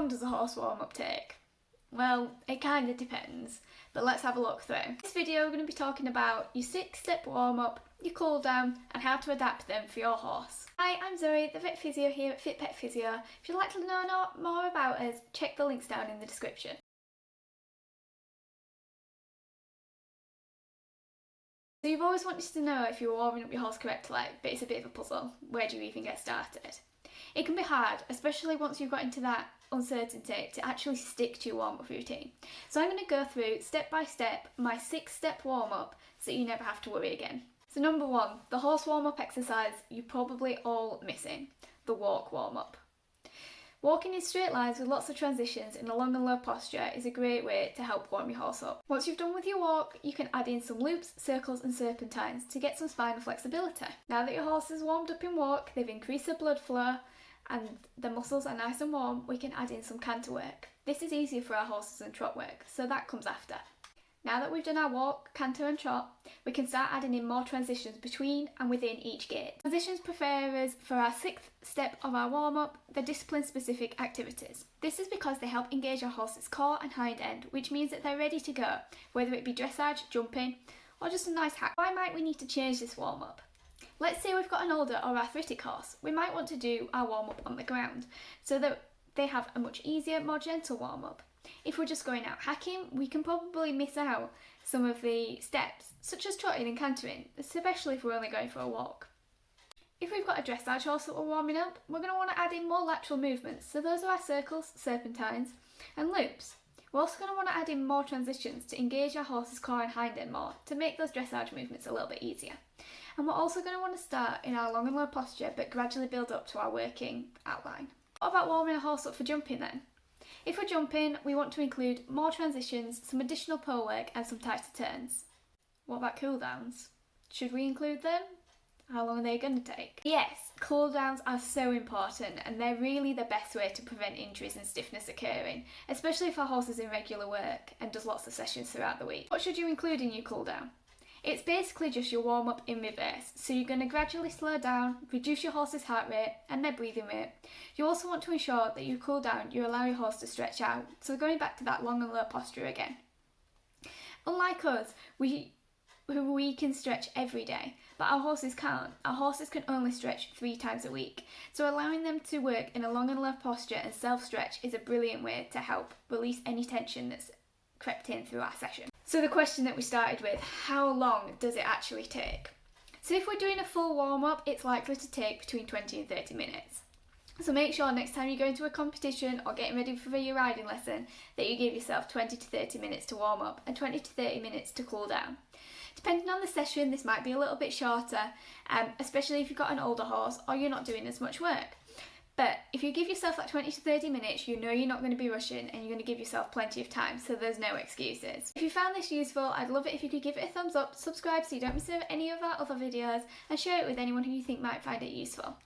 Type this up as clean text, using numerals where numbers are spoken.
long does a horse warm-up take? Well, it kind of depends, but let's have a look through. In this video we're going to be talking about your 6-step warm-up, your cool down, and how to adapt them for your horse. Hi, I'm Zoe, the vet physio here at Fit Pet Physio. If you'd like to know more about us, check the links down in the description. So you've always wanted to know if you're warming up your horse correctly, but it's a bit of a puzzle. Where do you even get started? It can be hard, especially once you've got into that uncertainty, to actually stick to your warm-up routine. So I'm going to go through step by step my 6-step warm-up so that you never have to worry again. So number 1, the horse warm-up exercise you're probably all missing, the walk warm-up. Walking in straight lines with lots of transitions in a long and low posture is a great way to help warm your horse up. Once you've done with your walk, you can add in some loops, circles and serpentines to get some spinal flexibility. Now that your horse is warmed up in walk, they've increased their blood flow and the muscles are nice and warm, we can add in some canter work. This is easier for our horses than trot work, so that comes after. Now that we've done our walk, canter and trot, we can start adding in more transitions between and within each gait. Transitions prepare us for our 6th step of our warm-up, the discipline-specific activities. This is because they help engage our horse's core and hind end, which means that they're ready to go, whether it be dressage, jumping, or just a nice hack. Why might we need to change this warm-up? Let's say we've got an older or arthritic horse. We might want to do our warm-up on the ground, so that they have a much easier, more gentle warm-up. If we're just going out hacking, we can probably miss out some of the steps, such as trotting and cantering, especially if we're only going for a walk. If we've got a dressage horse that we're warming up, we're going to want to add in more lateral movements, so those are our circles, serpentines and loops. We're also going to want to add in more transitions to engage our horse's core and hind end more, to make those dressage movements a little bit easier. And we're also going to want to start in our long and low posture, but gradually build up to our working outline. What about warming a horse up for jumping then? If we're jumping, we want to include more transitions, some additional pole work and some tighter turns. What about cool downs? Should we include them? How long are they going to take? Yes, cool downs are so important and they're really the best way to prevent injuries and stiffness occurring, especially if our horse is in regular work and does lots of sessions throughout the week. What should you include in your cool down? It's basically just your warm-up in reverse, so you're going to gradually slow down, reduce your horse's heart rate and their breathing rate. You also want to ensure that you cool down, you allow your horse to stretch out, so going back to that long and low posture again. Unlike us, we can stretch every day, but our horses can't. Our horses can only stretch 3 times a week, so allowing them to work in a long and low posture and self-stretch is a brilliant way to help release any tension that's crept in through our session. So the question that we started with, how long does it actually take? So if we're doing a full warm-up, it's likely to take between 20 and 30 minutes. So make sure next time you go into a competition or getting ready for your riding lesson that you give yourself 20 to 30 minutes to warm up and 20 to 30 minutes to cool down. Depending on the session, this might be a little bit shorter, especially if you've got an older horse or you're not doing as much work. But if you give yourself that 20 to 30 minutes, you know you're not going to be rushing and you're going to give yourself plenty of time, so there's no excuses. If you found this useful, I'd love it if you could give it a thumbs up, subscribe so you don't miss any of our other videos, and share it with anyone who you think might find it useful.